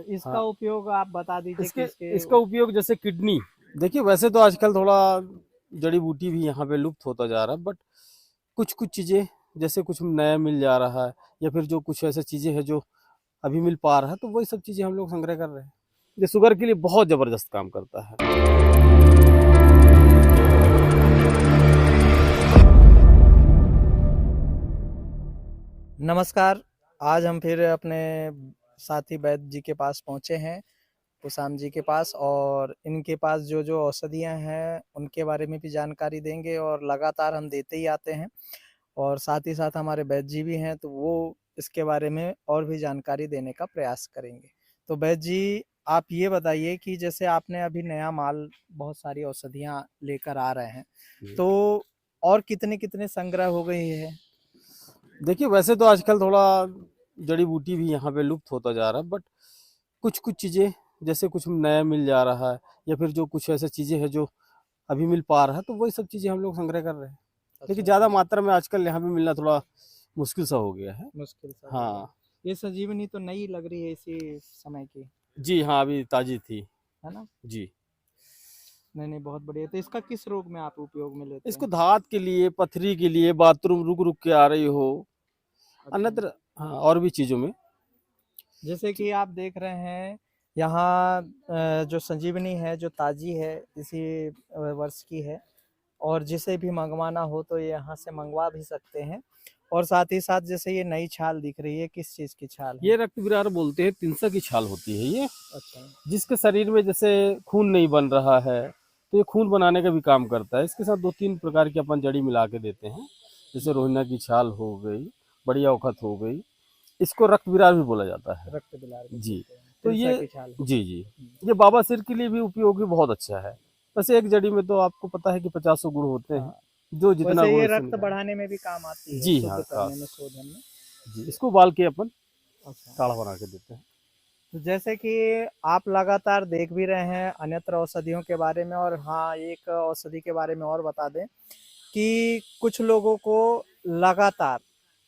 तो इसका हाँ, उपयोग आप बता दीजिए इसके किसके। इसका उपयोग जैसे किडनी, देखिए वैसे तो आजकल थोड़ा जड़ी बूटी भी यहाँ पे लुप्त होता जा रहा है, बट कुछ कुछ चीज़ें जैसे कुछ नया मिल जा रहा है, या फिर जो कुछ ऐसी चीज़ें हैं जो अभी मिल पा रहा है, तो वही सब चीज़ें हम लोग संग्रह कर रहे हैं। ये शुगर के लिए बहुत ज़बरदस्त काम करता है। नमस्कार। आज हम फिर अपने साथी वैद्य जी के पास पहुँचे हैं, कुशाम जी के पास, और इनके पास जो जो औषधियाँ हैं उनके बारे में भी जानकारी देंगे, और लगातार हम देते ही आते हैं। और साथ ही साथ हमारे वैद्य जी भी हैं, तो वो इसके बारे में और भी जानकारी देने का प्रयास करेंगे। तो वैद्य जी, आप ये बताइए कि जैसे आपने अभी नया माल, बहुत सारी औषधियाँ लेकर आ रहे हैं, तो और कितने-कितने संग्रह हो गई है? देखिए वैसे तो आजकल थोड़ा जड़ी बूटी भी यहाँ पे लुप्त होता जा रहा है, बट कुछ कुछ चीज़ें जैसे कुछ नया मिल जा रहा है, या फिर जो कुछ ऐसी चीज़ें हैं जो अभी मिल पा रहा है, तो वही सब चीज़ें हम लोग संग्रह कर रहे हैं। अच्छा, लेकिन ज़्यादा अच्छा। मात्रा में आजकल यहाँ पे मिलना थोड़ा मुश्किल सा हो गया है। मुश्किल सा हो गया। हाँ। ये संजीवनी तो नई लग रही है इसी समय की, जी हाँ, अभी ताज़ी थी। है ना? जी। नहीं, नहीं, बहुत बढ़िया। तो इसका किस रोग में आप उपयोग में लेते इसको हैं? धात के लिए, पथरी के लिए, बाथरूम रुक-रुक के आ रही हो, अच्छा। अन्यत्र हाँ, और भी चीज़ों में। जैसे कि आप देख रहे हैं यहाँ जो संजीवनी है, जो ताज़ी है, इसी वर्ष की है, और जिसे भी मंगवाना हो तो ये यहाँ से मंगवा भी सकते हैं। और साथ ही साथ जैसे ये नई छाल दिख रही है, किस चीज़ की छाल है? ये रक्त विरार बोलते हैं, तिनसा की छाल होती है ये। अच्छा। जिसके शरीर में जैसे खून नहीं बन रहा है, तो ये खून बनाने का भी काम करता है। इसके साथ 2-3 प्रकार की अपन जड़ी मिला के देते हैं। जैसे रोहिना की छाल हो गई, बढ़िया औखत हो गई। इसको रक्त विरार भी बोला जाता है। रक्त बिलार भी जी, बोलते हैं, तो तिलसा ये की छाल। जी, जी। हुँ। ये बवासीर के लिए भी उपयोगी बहुत अच्छा है। वैसे एक जड़ी में तो आपको पता है कि 50 गुण होते हैं, हाँ। जो जितना वैसे गुण ये उससे रक्त निकाले। बढ़ाने में भी काम आती है, जी शुद्ध हाँ, करने में, शोधन में। जी, इसको उबाल के अपन अच्छा। काढ़ा बना के देते हैं। तो जैसे कि आप लगातार देख भी रहे हैं अन्यत्र औषधियों के बारे में, और हाँ, एक औषधि के बारे में और बता दें कि कुछ लोगों को लगातार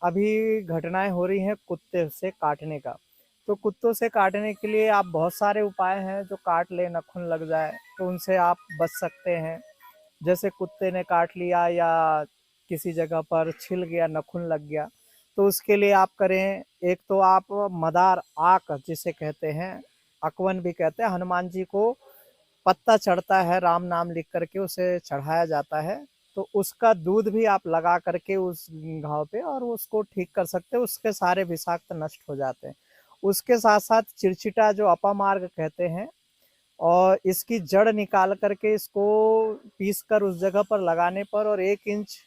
अभी घटनाएं हो रही हैं कुत्ते से काटने का। तो कुत्तों से काटने के लिए आप बहुत सारे उपाय हैं, जो काट ले, नाखून लग जाए, तो उनसे आप बच सकते हैं। जैसे कुत्ते ने काट लिया या किसी जगह पर छिल गया, नाखून लग गया, तो उसके लिए आप करें, एक तो आप मदार आक जिसे कहते हैं, अकवन भी कहते हैं, हनुमान जी को पत्ता चढ़ता है, राम नाम लिख करके उसे चढ़ाया जाता है, तो उसका दूध भी आप लगा करके उस घाव पे, और उसको ठीक कर सकते हैं, उसके सारे विषाक्त नष्ट हो जाते हैं। उसके साथ साथ चिरचिटा, जो अपामार्ग कहते हैं, और इसकी जड़ निकाल करके इसको पीस कर उस जगह पर लगाने पर, और 1 इंच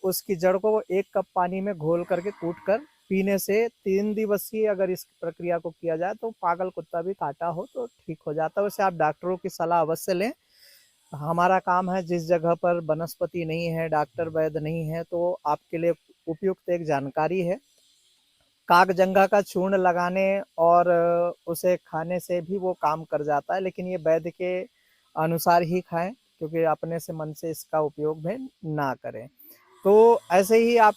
उसकी जड़ को 1 कप पानी में घोल करके कूट कर पीने से 3 दिवसीय अगर इस प्रक्रिया को किया जाए तो पागल कुत्ता भी काटा हो तो ठीक हो जाता है। वैसे आप डॉक्टरों की सलाह अवश्य लें। हमारा काम है, जिस जगह पर वनस्पति नहीं है, डॉक्टर वैद्य नहीं है, तो आपके लिए उपयुक्त एक जानकारी है। कागजंगा का चूर्ण लगाने और उसे खाने से भी वो काम कर जाता है, लेकिन ये वैद्य के अनुसार ही खाएं, क्योंकि अपने से मन से इसका उपयोग भी ना करें। तो ऐसे ही आप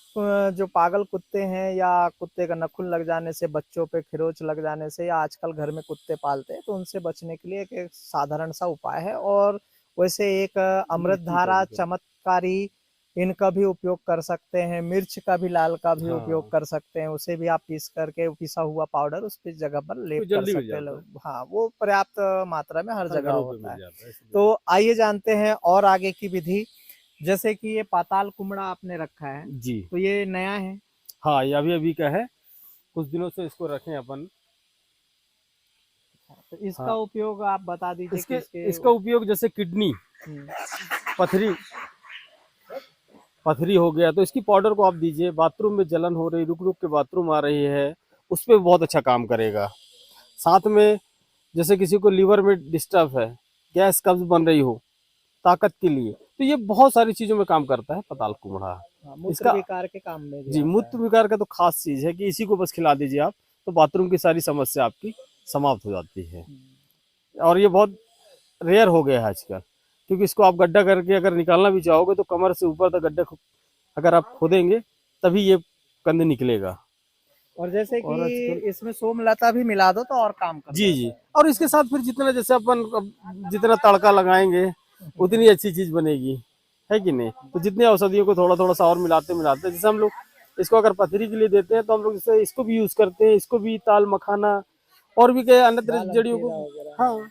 जो पागल कुत्ते हैं, या कुत्ते का नखून लग जाने से, बच्चों पे खरोंच लग जाने से, या आजकल घर में कुत्ते पालते हैं, तो उनसे बचने के लिए एक साधारण सा उपाय है। और वैसे एक अमृत मिर्ची का धारा, भी कर। चमत्कारी, इनका भी उपयोग कर सकते हैं। मिर्च का भी, लाल का भी उपयोग हाँ, कर सकते हैं। उसे भी आप पीस करके, पिसा हुआ पाउडर उसकी जगह पर लेप इसको कर जल्दी मिल सकते हैं जाता है। लोग। हाँ, वो पर्याप्त मात्रा में हर हर जगह घरों पे होता मिल है। जाता है इसलिए। तो आइए जानते हैं और आगे की विधि। जैसे कि ये पाताल कुमड़ा आपने रखा है, जी। तो ये नया है। हाँ, ये अभी-अभी का है। कुछ दिनों से इसको रखे हैं अपन। तो इसका हाँ, उपयोग आप बता दीजिए इसके किसके। इसका उपयोग जैसे किडनी, हम्म। पथरी पथरी हो गया तो इसकी पाउडर को आप दीजिए। बाथरूम में जलन हो रही, रुक-रुक के बाथरूम आ रही है, उस पे बहुत अच्छा काम करेगा। साथ में जैसे किसी को लीवर में डिस्टर्ब है, गैस कब्ज़ बन रही हो, ताकत के लिए, तो ये बहुत सारी चीज़ों में काम करता है पाताल कुम्हड़ा। हाँ, मूत्र इसका विकार के काम में भी जी, आता मूत्र है। विकार का तो खास चीज़ है कि इसी को बस खिला दीजिए आप, तो बाथरूम की सारी समस्या आपकी समाप्त हो जाती है। और ये बहुत रेयर हो गया है आजकल, क्योंकि इसको आप गड्ढा करके अगर निकालना भी चाहोगे तो कमर से ऊपर तक गड्ढे अगर आप खोदेंगे तभी ये कंद निकलेगा। और जैसे और आजकल कि इसमें सोमलता भी मिला दो तो और काम कर जी जी, जाता है। और इसके साथ फिर जितना जैसे अपन अब जितना तड़का लगाएंगे उतनी अच्छी चीज बनेगी, है कि नहीं। तो जितनी औषधियों को थोड़ा थोड़ा सा और मिलाते मिलाते, जैसे हम लोग इसको अगर पथरी के लिए देते हैं तो हम लोग जैसे इसको भी यूज करते हैं, इसको भी ताल मखाना और भी कई अन्य तरह की बालम जड़ियों को, खीरा वगैरह। हाँ,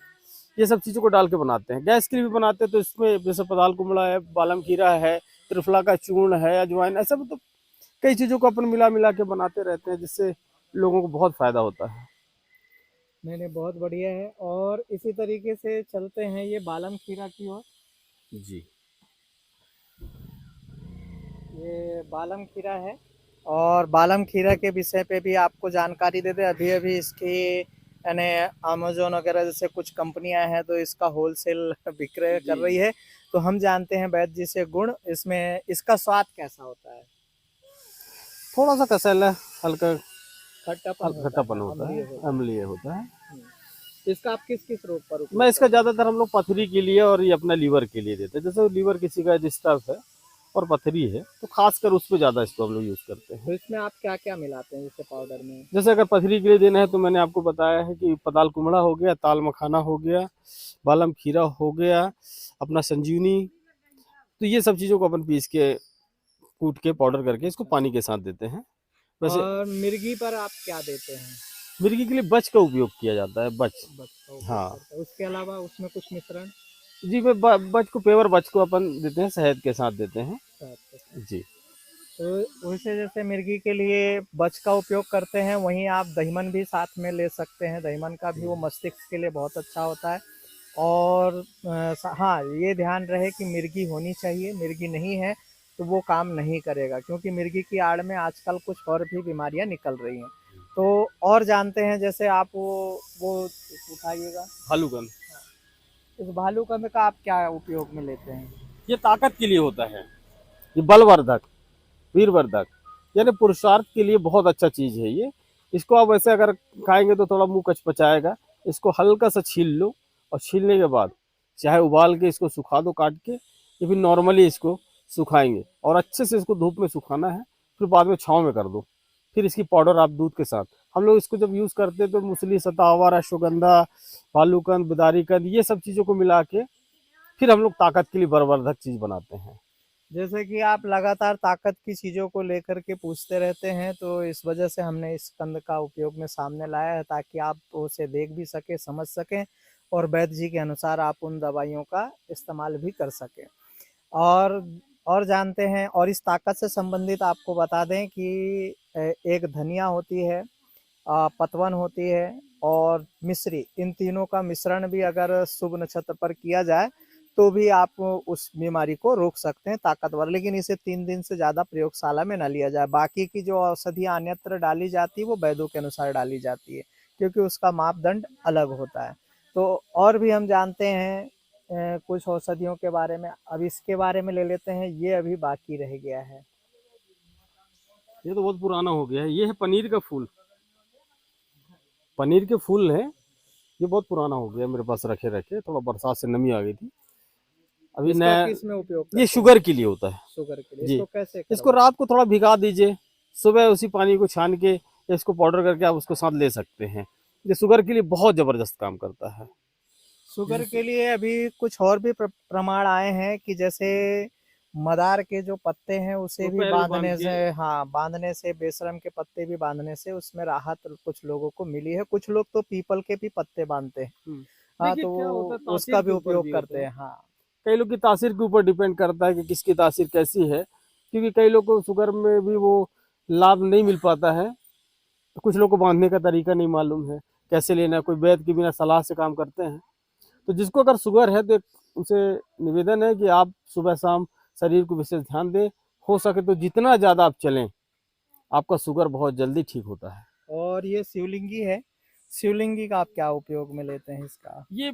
ये सब चीजों को डाल के बनाते हैं। गैस के लिए भी बनाते हैं तो इसमें जैसे पताल कुमड़ा है, बालम खीरा है, त्रिफला का चूर्ण है, अजवाइन, ऐसा मतलब कई चीजों को अपन मिला मिला के बनाते रहते हैं, जिससे लोगों को बहुत फायदा होता है। नहीं नहीं, बहुत बढ़िया है। और इसी तरीके से चलते हैं ये बालम खीरा की ओर। जी ये बालम खीरा है, और बालम खीरा के विषय पे भी आपको जानकारी दे दे। अभी अभी इसकी यानी अमेजोन वगैरह जैसे कुछ कंपनियां हैं तो इसका होलसेल विक्रय कर जी रही है। तो हम जानते हैं वैद्य जी से गुण इसमें, इसका स्वाद कैसा होता है? थोड़ा सा कसैला, हल्का खट्टापन हल्का होता खट्टापन है, होता है, अम्लीय होता है। अम्लीय होता है। इसका आप किस किस रोग पर मैं उपयोग इसका करते हैं? ज्यादातर हम लोग पथरी के लिए और ये अपना लीवर के लिए देते हैं। जैसे लीवर किसी का डिस्टर्ब है और पथरी है तो खासकर उस पर ज्यादा इसको हम लोग यूज करते हैं। तो इसमें आप क्या क्या मिलाते हैं जैसे पाउडर में? जैसे अगर पथरी के लिए देना है तो मैंने आपको बताया है कि पताल कुमड़ा हो गया, ताल मखाना हो गया, बालम खीरा हो गया, अपना संजीवनी, तो ये सब चीजों को अपन पीस के कूट के पाउडर करके इसको पानी के साथ देते हैं। वैसे और मिर्गी पर आप क्या देते हैं? मिर्गी के लिए बच का उपयोग किया जाता है, बच। बच का उपयोग हाँ करते हैं, उसके अलावा उसमें कुछ मिश्रण? जी, मैं बच को, पेवर बच को अपन देते हैं, शहद के साथ देते हैं। साथ के साथ। जी तो वैसे जैसे मिर्गी के लिए बच का उपयोग करते हैं, वहीं आप दहीमन भी साथ में ले सकते हैं। दहीमन का भी वो मस्तिष्क के लिए बहुत अच्छा होता है। और हाँ, ये ध्यान रहे कि मिर्गी होनी चाहिए, मिर्गी नहीं है तो वो काम नहीं करेगा, क्योंकि मिर्गी की आड़ में आजकल कुछ और भी बीमारियां निकल रही हैं। तो और जानते हैं जैसे आप वो उठाइएगा। भालूगन, इस भालूकंद का आप क्या उपयोग में लेते हैं? ये ताकत के लिए होता है, ये बलवर्धक, वीरवर्धक, यानी पुरुषार्थ के लिए बहुत अच्छा चीज है ये। इसको आप वैसे अगर खाएंगे तो थोड़ा मुंह कचपचाएगा। इसको हल्का सा छील लो और छीलने के बाद चाहे उबाल के इसको सुखा दो काट के, या फिर नॉर्मली इसको सुखाएंगे और अच्छे से इसको धूप में सुखाना है, फिर बाद में छाँव में कर दो। फिर इसकी पाउडर आप दूध के साथ, हम लोग इसको जब यूज़ करते हैं तो मूसली, सतावर, अश्वगंधा, भालूकंद, बिदारीकंद, ये सब चीज़ों को मिला के फिर हम लोग ताकत के लिए बलवर्धक चीज़ बनाते हैं। जैसे कि आप लगातार ताकत की चीज़ों को लेकर के पूछते रहते हैं, तो इस वजह से हमने इस कंद का उपयोग में सामने लाया है, ताकि आप उसे देख भी सकें, समझ सकें, और वैद्य जी के अनुसार आप उन दवाइयों का इस्तेमाल भी कर सकें। और और जानते हैं, और इस ताकत से संबंधित आपको बता दें कि एक धनिया होती है, पतवन होती है, और मिश्री, इन तीनों का मिश्रण भी अगर शुभ नक्षत्र पर किया जाए तो भी आप उस बीमारी को रोक सकते हैं, ताकतवर। लेकिन इसे 3 दिन से ज़्यादा प्रयोगशाला में ना लिया जाए। बाकी की जो औषधियाँ अन्यत्र डाली जाती है वो वैद्यों के अनुसार डाली जाती है, क्योंकि उसका मापदंड अलग होता है। तो और भी हम जानते हैं कुछ औषधियों के बारे में। अब इसके बारे में ले लेते हैं, ये अभी बाकी रह गया है। ये तो बहुत पुराना हो गया है, ये है पनीर का फूल। पनीर के फूल है, ये बहुत पुराना हो गया मेरे पास रखे रखे, थोड़ा बरसात से नमी आ गई थी अभी इसका नया। किस में उपयोग ये करते हैं? शुगर के लिए होता है शुगर के लिए। जी। इसको कैसे इसको करवाते रात को थोड़ा भिगा दीजिए, सुबह उसी पानी को छान के या इसको पाउडर करके आप उसको साथ ले सकते हैं। ये शुगर के लिए बहुत जबरदस्त काम करता है। शुगर के लिए अभी कुछ और भी प्रमाण आए हैं कि जैसे मदार के जो पत्ते हैं उसे भी दोपहर में बांध बांधने के, से, हाँ, बांधने से, बेशरम के पत्ते भी बांधने से उसमें राहत कुछ लोगों को मिली है। कुछ लोग तो पीपल के भी पत्ते बांधते हैं। हाँ, देखिए तो क्या होता वो है, तासीर उसका भी के ऊपर उपयोग भी करते होता है। हैं। हाँ। कई लोग की तासीर के ऊपर डिपेंड करता है कि किसकी तासीर कैसी है, क्योंकि कई लोग को शुगर में भी वो लाभ नहीं मिल पाता है। कुछ लोग को बांधने का तरीका नहीं मालूम है, कैसे लेना है, कोई वैद्य के बिना सलाह से काम करते हैं। तो जिसको अगर शुगर है तो उसे निवेदन है कि आप सुबह शाम शरीर को विशेष ध्यान दें। हो सके तो जितना ज़्यादा आप चलें, आपका शुगर बहुत जल्दी ठीक होता है। और ये शिवलिंगी है, शिवलिंगी का आप क्या उपयोग में लेते हैं इसका? ये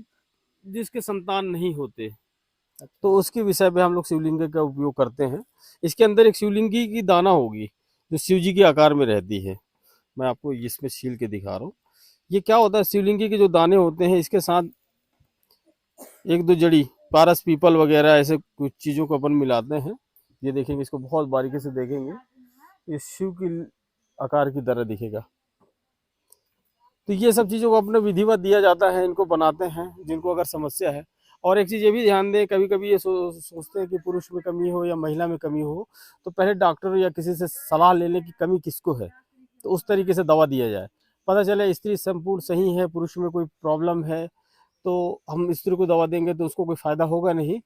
जिसके संतान नहीं होते अच्छा। तो उसके विषय पे हम लोग शिवलिंग का उपयोग करते हैं। इसके अंदर एक शिवलिंगी की दाना होगी जो शिव जी के आकार में रहती है। मैं आपको इसमें छील के दिखा रहा हूँ। ये क्या होता है, शिवलिंगी के जो दाने होते हैं इसके साथ एक दो जड़ी, पारस, पीपल वगैरह ऐसे कुछ चीज़ों को अपन मिलाते हैं। ये देखेंगे, इसको बहुत बारीकी से देखेंगे, ये शिव की आकार की तरह दिखेगा। तो ये सब चीज़ों को अपने विधिवत दिया जाता है, इनको बनाते हैं जिनको अगर समस्या है। और एक चीज़ ये भी ध्यान दें, कभी कभी ये सोचते हैं कि पुरुष में कमी हो या महिला में कमी हो, तो पहले डॉक्टर या किसी से सलाह ले लें कि कमी किसको है, तो उस तरीके से दवा दिया जाए। पता चले स्त्री संपूर्ण सही है, पुरुष में कोई प्रॉब्लम है, तो हम स्त्री को दवा देंगे तो उसको कोई फायदा होगा नहीं।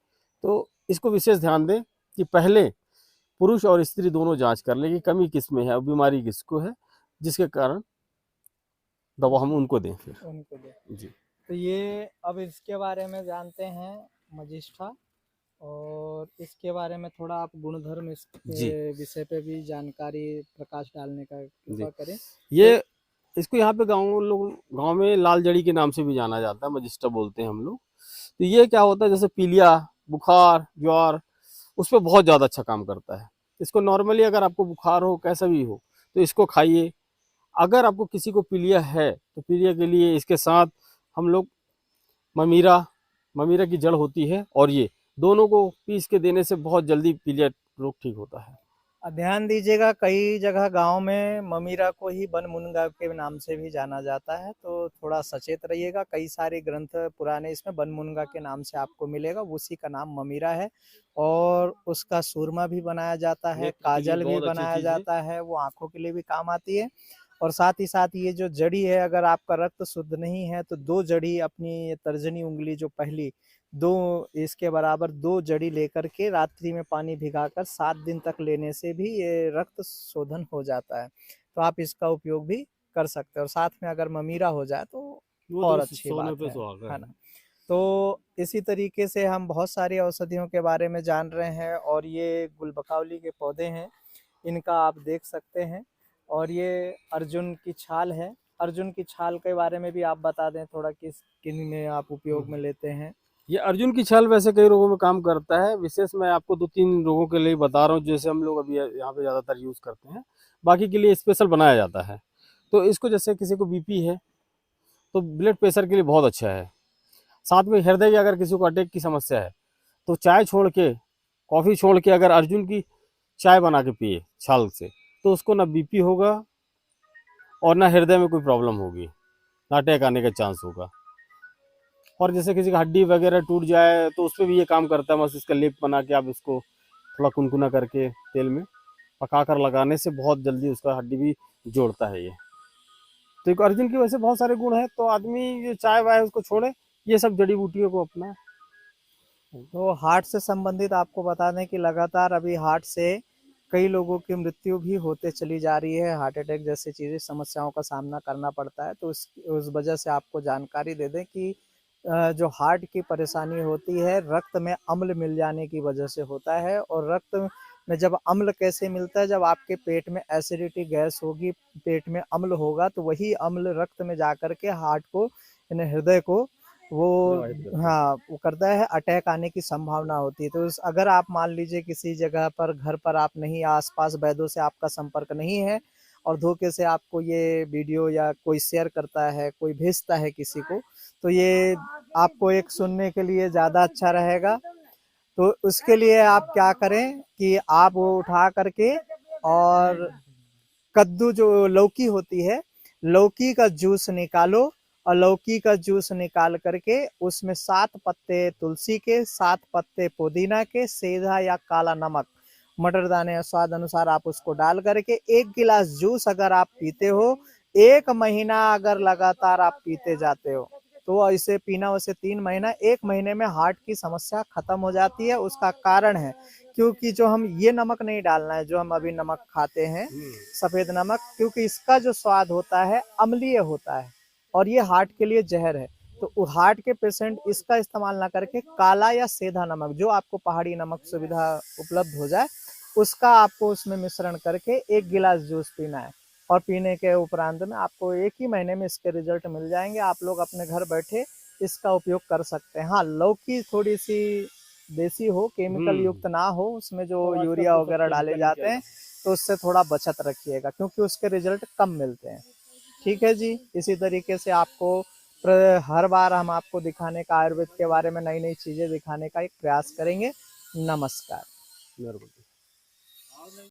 तो इसको विशेष ध्यान दें कि पहले पुरुष और स्त्री दोनों जांच कर ले कि कमी किस में है और बीमारी किसको है, जिसके कारण दवा हम उनको दें फिर। उनको दे। जी तो ये अब इसके बारे में जानते हैं मजिस्ट्रा, और इसके बारे में थोड़ा आप गुणधर्म जी इसके विषय पे भी जानकारी प्रकाश डालने का जी। कृपा करें। ये इसको यहाँ पे गांव में लाल जड़ी के नाम से भी जाना जाता है, मजिस्ट्रा बोलते हैं हम लोग। तो ये क्या होता है, जैसे पीलिया, बुखार, ज्वर, उस पर बहुत ज़्यादा अच्छा काम करता है। इसको नॉर्मली अगर आपको बुखार हो, कैसा भी हो, तो इसको खाइए। अगर आपको किसी को पीलिया है तो पीलिया के लिए इसके साथ हम लोग ममीरा ममीरा की जड़ होती है, और ये दोनों को पीस के देने से बहुत जल्दी पीलिया रोग ठीक होता है। ध्यान दीजिएगा, कई जगह गांव में ममीरा को ही वन मुनगा के नाम से भी जाना जाता है, तो थोड़ा सचेत रहिएगा। कई सारे ग्रंथ पुराने इसमें वन मुनगा के नाम से आपको मिलेगा, उसी का नाम ममीरा है। और उसका सूरमा भी बनाया जाता है, काजल भी बनाया जाता है, वो आंखों के लिए भी काम आती है। और साथ ही साथ ये जो जड़ी है, अगर आपका रक्त शुद्ध नहीं है तो 2 जड़ी अपनी तर्जनी उंगली जो पहली 2 इसके बराबर 2 जड़ी लेकर के रात्रि में पानी भिगाकर 7 दिन तक लेने से भी ये रक्त शोधन हो जाता है। तो आप इसका उपयोग भी कर सकते हैं, और साथ में अगर ममीरा हो जाए तो और अच्छी बात है ना। तो इसी तरीके से हम बहुत सारी औषधियों के बारे में जान रहे हैं, और ये गुलबकावली के पौधे हैं, इनका आप देख सकते हैं। और ये अर्जुन की छाल है। अर्जुन की छाल के बारे में भी आप बता दें थोड़ा, किस किन में आप उपयोग में लेते हैं। ये अर्जुन की छाल वैसे कई रोगों में काम करता है, विशेष मैं आपको 2-3 रोगों के लिए बता रहा हूँ, जैसे हम लोग अभी यहाँ पे ज़्यादातर यूज़ करते हैं। बाकी के लिए स्पेशल बनाया जाता है। तो इसको जैसे किसी को बीपी है तो ब्लड प्रेशर के लिए बहुत अच्छा है। साथ में हृदय की अगर किसी को अटैक की समस्या है तो चाय छोड़ के, कॉफ़ी छोड़ के अगर अर्जुन की चाय बना के पिए छाल से, तो उसको ना बीपी होगा और ना हृदय में कोई प्रॉब्लम होगी, ना अटैक आने का चांस होगा। और जैसे किसी का हड्डी वगैरह टूट जाए तो उस पर भी ये काम करता है। बस इसका लेप बना के आप इसको थोड़ा कुनकुना करके तेल में पका कर लगाने से बहुत जल्दी उसका हड्डी भी जोड़ता है ये। तो एक अर्जुन की वैसे बहुत सारे गुण हैं, तो आदमी ये चाय वाय उसको छोड़े, ये सब जड़ी बूटियों को अपना। तो हार्ट से संबंधित आपको बता दें कि लगातार अभी हार्ट से कई लोगों की मृत्यु भी होते चली जा रही है। हार्ट अटैक जैसी चीज़ें समस्याओं का सामना करना पड़ता है। तो उस वजह से आपको जानकारी दे दें कि जो हार्ट की परेशानी होती है, रक्त में अम्ल मिल जाने की वजह से होता है। और रक्त में जब अम्ल कैसे मिलता है, जब आपके पेट में एसिडिटी गैस होगी, पेट में अम्ल होगा, तो वही अम्ल रक्त में जा कर के हार्ट को यानी हृदय को वो हाँ वो करता है, अटैक आने की संभावना होती है। तो अगर आप मान लीजिए किसी जगह पर, घर पर आप नहीं, आसपास वैद्यों से आपका संपर्क नहीं है, और धोखे से आपको ये वीडियो या कोई शेयर करता है, कोई भेजता है किसी को, तो ये आपको एक सुनने के लिए ज़्यादा अच्छा रहेगा। तो उसके लिए आप क्या करें कि आप वो उठा करके, और कद्दू जो लौकी होती है, लौकी का जूस निकालो, और लौकी का जूस निकाल करके उसमें 7 पत्ते तुलसी के, 7 पत्ते पुदीना के, सेंधा या काला नमक, मटर दाने स्वाद अनुसार आप उसको डाल करके 1 गिलास जूस अगर आप पीते हो, 1 महीना अगर लगातार आप पीते जाते हो, तो ऐसे पीना, उसे 3 महीना, 1 महीने में हार्ट की समस्या खत्म हो जाती है। उसका कारण है क्योंकि जो हम ये नमक नहीं डालना है, जो हम अभी नमक खाते हैं, सफेद नमक, क्योंकि इसका जो स्वाद होता है अम्लीय होता है, और ये हार्ट के लिए जहर है। तो हार्ट के पेशेंट इसका इस्तेमाल ना करके काला या सेंधा नमक, जो आपको पहाड़ी नमक सुविधा उपलब्ध हो जाए, उसका आपको उसमें मिश्रण करके 1 गिलास जूस पीना है। और पीने के उपरांत में आपको 1 ही महीने में इसके रिजल्ट मिल जाएंगे। आप लोग अपने घर बैठे इसका उपयोग कर सकते हैं। हाँ, लौकी थोड़ी सी देसी हो, केमिकल युक्त ना हो, उसमें जो यूरिया वगैरह डाले जाते हैं, तो उससे थोड़ा बचत रखिएगा, क्योंकि उसके रिजल्ट कम मिलते हैं। ठीक है जी। इसी तरीके से आपको हर बार हम आपको दिखाने का, आयुर्वेद के बारे में नई नई चीज़ें दिखाने का एक प्रयास करेंगे। नमस्कार।